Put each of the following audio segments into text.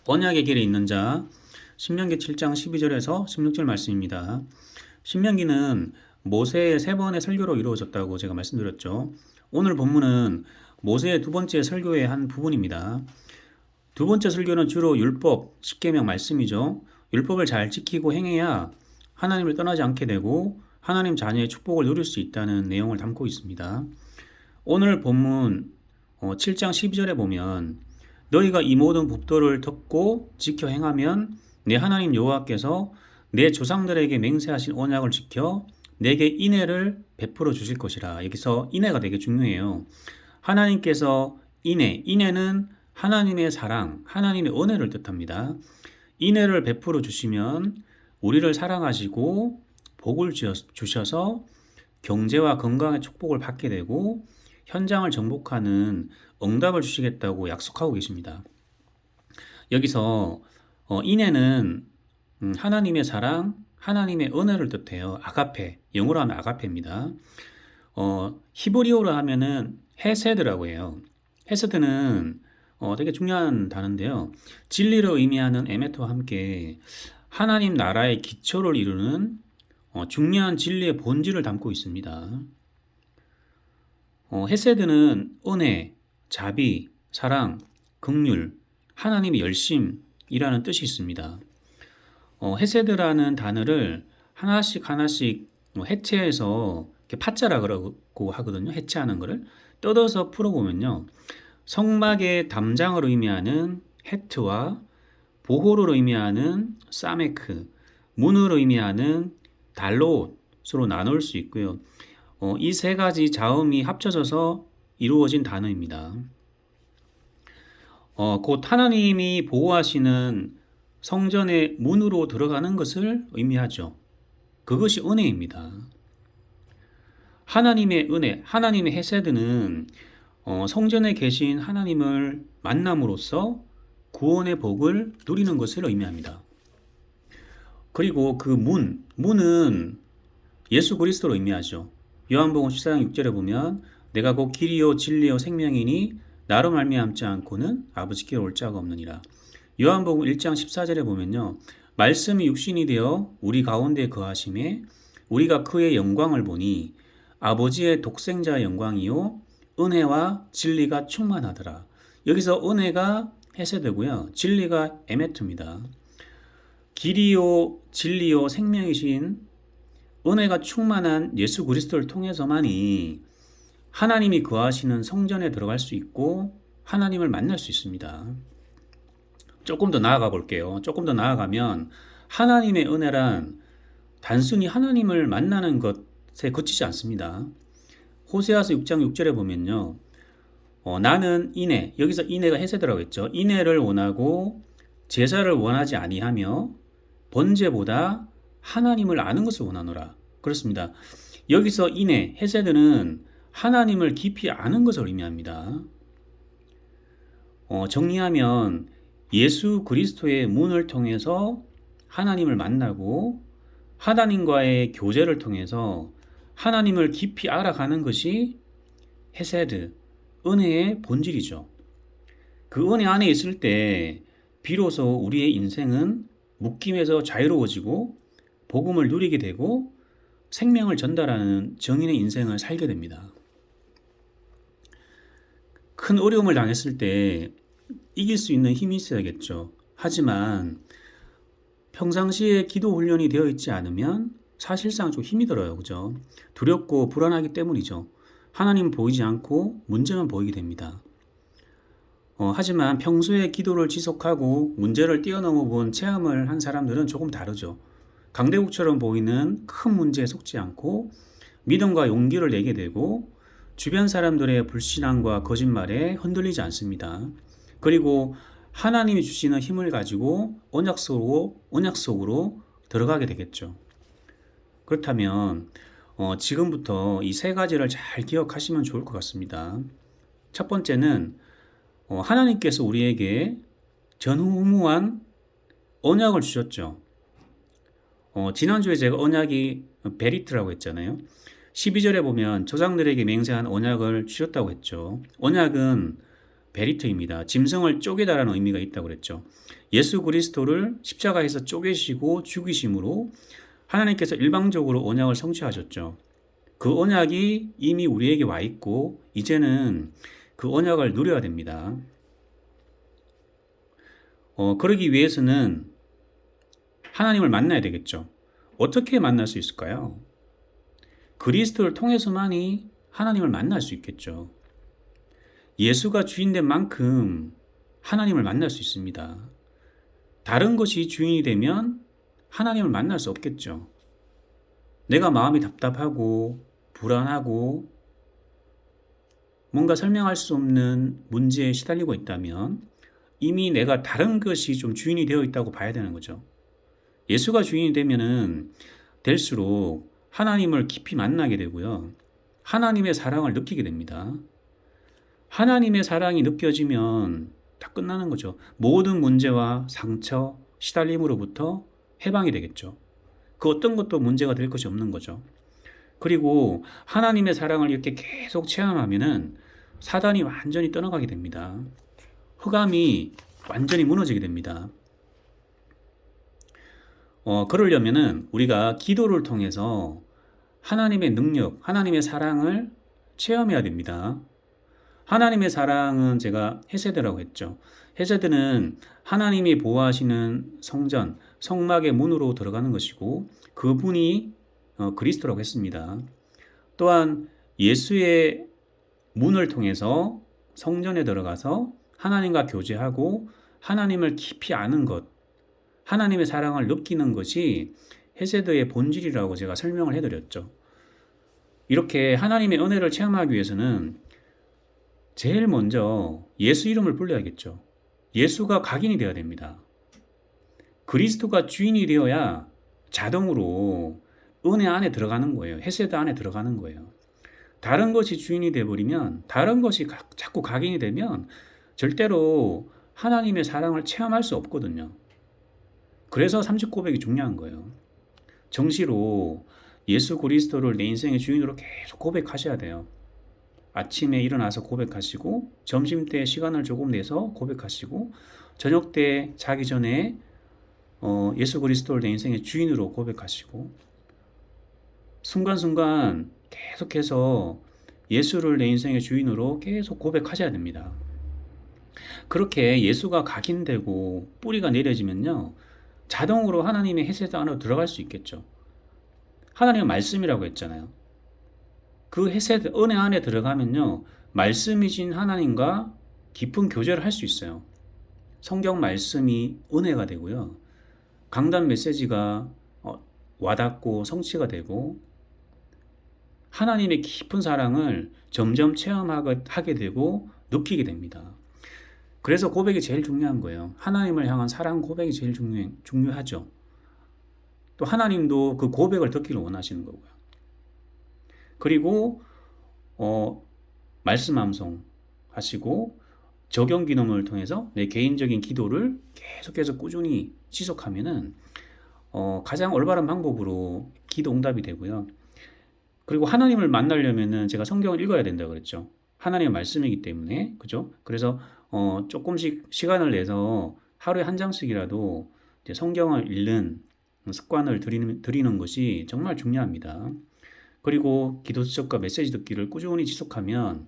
언약의 길에 있는 자, 신명기 7장 12절에서 16절 말씀입니다. 신명기는 모세의 세 번의 설교로 이루어졌다고 제가 말씀드렸죠. 오늘 본문은 모세의 두 번째 설교의 한 부분입니다. 두 번째 설교는 주로 율법, 십계명 말씀이죠. 율법을 잘 지키고 행해야 하나님을 떠나지 않게 되고 하나님 자녀의 축복을 누릴 수 있다는 내용을 담고 있습니다. 오늘 본문 7장 12절에 보면 너희가 이 모든 법도를 듣고 지켜 행하면 내 하나님 여호와께서 내 조상들에게 맹세하신 언약을 지켜 내게 인애를 베풀어 주실 것이라. 여기서 인애가 되게 중요해요. 하나님께서 인애는 하나님의 사랑, 하나님의 은혜를 뜻합니다. 인애를 베풀어 주시면 우리를 사랑하시고 복을 주셔서 경제와 건강의 축복을 받게 되고 현장을 정복하는 응답을 주시겠다고 약속하고 계십니다. 여기서 인애는 하나님의 사랑, 하나님의 은혜를 뜻해요. 아가페, 영어로 하면 아가페입니다. 히브리어로 하면은 헤세드라고 해요. 헤세드는 되게 중요한 단어인데요. 진리를 의미하는 에메토와 함께 하나님 나라의 기초를 이루는 중요한 진리의 본질을 담고 있습니다. 헤세드는 은혜, 자비, 사랑, 긍휼, 하나님의 열심이라는 뜻이 있습니다. 헤세드라는 단어를 하나씩 해체해서 파자라 그러고 하거든요. 해체하는 거를 뜯어서 풀어보면요. 성막의 담장을 의미하는 헤트와 보호를 의미하는 사메크, 문을 의미하는 달롯으로 나눌 수 있고요. 이 세 가지 자음이 합쳐져서 이루어진 단어입니다. 곧 하나님이 보호하시는 성전의 문으로 들어가는 것을 의미하죠. 그것이 은혜입니다. 하나님의 은혜, 하나님의 헤세드는 성전에 계신 하나님을 만남으로써 구원의 복을 누리는 것을 의미합니다. 그리고 그 문은 예수 그리스도를 의미하죠. 요한복음 14장 6절에 보면 내가 곧 길이요 진리요 생명이니 나로 말미암지 않고는 아버지께 올 자가 없느니라. 요한복음 1장 14절에 보면요. 말씀이 육신이 되어 우리 가운데 거하심에 우리가 그의 영광을 보니 아버지의 독생자의 영광이요 은혜와 진리가 충만하더라. 여기서 은혜가 헤세드고요. 진리가 에메트입니다. 길이요 진리요 생명이신 은혜가 충만한 예수 그리스도를 통해서만이 하나님이 거하시는 성전에 들어갈 수 있고 하나님을 만날 수 있습니다. 조금 더 나아가 볼게요. 조금 더 나아가면 하나님의 은혜란 단순히 하나님을 만나는 것에 그치지 않습니다. 호세아서 6장 6절에 보면요. 나는 인애, 여기서 인애가 헤세드라고 했죠. 인애를 원하고 제사를 원하지 아니하며 번제보다 하나님을 아는 것을 원하노라. 그렇습니다. 여기서 인애, 헤세드는 하나님을 깊이 아는 것을 의미합니다. 정리하면 예수 그리스도의 문을 통해서 하나님을 만나고 하나님과의 교제를 통해서 하나님을 깊이 알아가는 것이 헤세드, 은혜의 본질이죠. 그 은혜 안에 있을 때 비로소 우리의 인생은 묶임에서 자유로워지고 복음을 누리게 되고 생명을 전달하는 정인의 인생을 살게 됩니다. 큰 어려움을 당했을 때 이길 수 있는 힘이 있어야겠죠. 하지만 평상시에 기도 훈련이 되어 있지 않으면 사실상 좀 힘이 들어요. 그죠? 두렵고 불안하기 때문이죠. 하나님 보이지 않고 문제만 보이게 됩니다. 하지만 평소에 기도를 지속하고 문제를 뛰어넘어 본 체험을 한 사람들은 조금 다르죠. 강대국처럼 보이는 큰 문제에 속지 않고 믿음과 용기를 내게 되고 주변 사람들의 불신앙과 거짓말에 흔들리지 않습니다. 그리고 하나님이 주시는 힘을 가지고 언약 속으로 들어가게 되겠죠. 그렇다면 지금부터 이 세 가지를 잘 기억하시면 좋을 것 같습니다. 첫 번째는 하나님께서 우리에게 전무후무한 언약을 주셨죠. 지난주에 제가 언약이 베리트라고 했잖아요. 12절에 보면 조상들에게 맹세한 언약을 주셨다고 했죠. 언약은 베리트입니다. 짐승을 쪼개다라는 의미가 있다고 그랬죠. 예수 그리스도를 십자가에서 쪼개시고 죽이심으로 하나님께서 일방적으로 언약을 성취하셨죠. 그 언약이 이미 우리에게 와 있고 이제는 그 언약을 누려야 됩니다. 그러기 위해서는 하나님을 만나야 되겠죠. 어떻게 만날 수 있을까요? 그리스도를 통해서만이 하나님을 만날 수 있겠죠. 예수가 주인된 만큼 하나님을 만날 수 있습니다. 다른 것이 주인이 되면 하나님을 만날 수 없겠죠. 내가 마음이 답답하고 불안하고 뭔가 설명할 수 없는 문제에 시달리고 있다면 이미 내가 다른 것이 좀 주인이 되어 있다고 봐야 되는 거죠. 예수가 주인이 되면은 될수록 하나님을 깊이 만나게 되고요. 하나님의 사랑을 느끼게 됩니다. 하나님의 사랑이 느껴지면 다 끝나는 거죠. 모든 문제와 상처, 시달림으로부터 해방이 되겠죠. 그 어떤 것도 문제가 될 것이 없는 거죠. 그리고 하나님의 사랑을 이렇게 계속 체험하면은 사단이 완전히 떠나가게 됩니다. 흑암이 완전히 무너지게 됩니다. 그러려면은 우리가 기도를 통해서 하나님의 능력, 하나님의 사랑을 체험해야 됩니다. 하나님의 사랑은 제가 헤세드라고 했죠. 헤세드는 하나님이 보호하시는 성전, 성막의 문으로 들어가는 것이고 그분이 그리스도라고 했습니다. 또한 예수의 문을 통해서 성전에 들어가서 하나님과 교제하고 하나님을 깊이 아는 것, 하나님의 사랑을 느끼는 것이 헤세드의 본질이라고 제가 설명을 해드렸죠. 이렇게 하나님의 은혜를 체험하기 위해서는 제일 먼저 예수 이름을 불러야겠죠. 예수가 각인이 되어야 됩니다. 그리스도가 주인이 되어야 자동으로 은혜 안에 들어가는 거예요. 헤세드 안에 들어가는 거예요. 다른 것이 주인이 되어버리면, 다른 것이 자꾸 각인이 되면 절대로 하나님의 사랑을 체험할 수 없거든요. 그래서 30고백이 중요한 거예요. 정시로 예수 그리스도를 내 인생의 주인으로 계속 고백하셔야 돼요. 아침에 일어나서 고백하시고 점심때 시간을 조금 내서 고백하시고 저녁 때 자기 전에 예수 그리스도를 내 인생의 주인으로 고백하시고 순간순간 계속해서 예수를 내 인생의 주인으로 계속 고백하셔야 됩니다. 그렇게 예수가 각인되고 뿌리가 내려지면요 자동으로 하나님의 헤세드 안으로 들어갈 수 있겠죠. 하나님은 말씀이라고 했잖아요. 그 헤세드 은혜 안에 들어가면요 말씀이신 하나님과 깊은 교제를 할 수 있어요. 성경 말씀이 은혜가 되고요 강단 메시지가 와닿고 성취가 되고 하나님의 깊은 사랑을 점점 체험하게 되고 느끼게 됩니다. 그래서 고백이 제일 중요한 거예요. 하나님을 향한 사랑 고백이 제일 중요하죠. 또 하나님도 그 고백을 듣기를 원하시는 거고요. 그리고 말씀 암송 하시고 적용 기능을 통해서 내 개인적인 기도를 계속해서 꾸준히 지속하면은 가장 올바른 방법으로 기도 응답이 되고요. 그리고 하나님을 만나려면은 제가 성경을 읽어야 된다고 그랬죠. 하나님의 말씀이기 때문에 그죠? 그래서 조금씩 시간을 내서 하루에 한 장씩이라도 이제 성경을 읽는 습관을 들이는 것이 정말 중요합니다. 그리고 기도 수첩과 메시지 듣기를 꾸준히 지속하면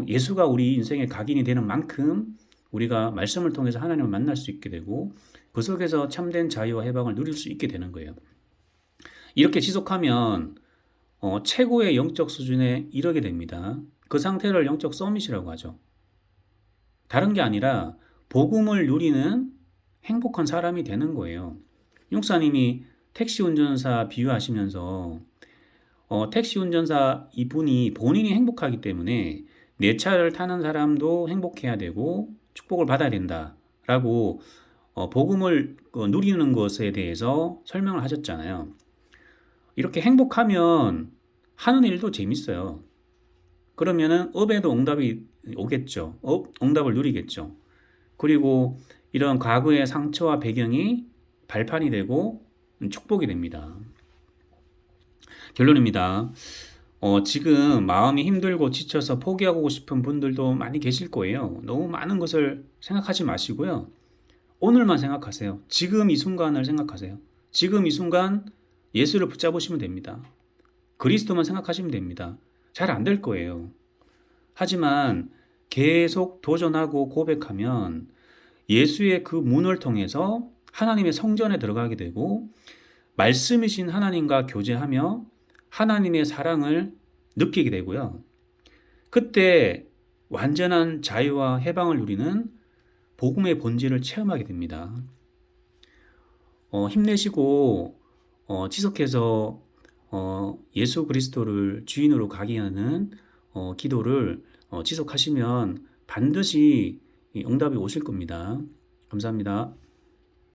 예수가 우리 인생의 각인이 되는 만큼 우리가 말씀을 통해서 하나님을 만날 수 있게 되고 그 속에서 참된 자유와 해방을 누릴 수 있게 되는 거예요. 이렇게 지속하면 최고의 영적 수준에 이르게 됩니다. 그 상태를 영적 서밋이라고 하죠. 다른 게 아니라 복음을 누리는 행복한 사람이 되는 거예요. 용사님이 택시 운전사 비유하시면서 택시 운전사 이분이 본인이 행복하기 때문에 내 차를 타는 사람도 행복해야 되고 축복을 받아야 된다라고 복음을 누리는 것에 대해서 설명을 하셨잖아요. 이렇게 행복하면 하는 일도 재밌어요. 그러면은 업에도 응답이 오겠죠. 응답을 누리겠죠. 그리고 이런 과거의 상처와 배경이 발판이 되고 축복이 됩니다. 결론입니다. 지금 마음이 힘들고 지쳐서 포기하고 싶은 분들도 많이 계실 거예요. 너무 많은 것을 생각하지 마시고요. 오늘만 생각하세요. 지금 이 순간을 생각하세요. 지금 이 순간 예수를 붙잡으시면 됩니다. 그리스도만 생각하시면 됩니다. 잘 안 될 거예요. 하지만 계속 도전하고 고백하면 예수의 그 문을 통해서 하나님의 성전에 들어가게 되고 말씀이신 하나님과 교제하며 하나님의 사랑을 느끼게 되고요. 그때 완전한 자유와 해방을 누리는 복음의 본질을 체험하게 됩니다. 힘내시고 지속해서 예수 그리스도를 주인으로 가게 하는 기도를 지속하시면 반드시 응답이 오실 겁니다. 감사합니다.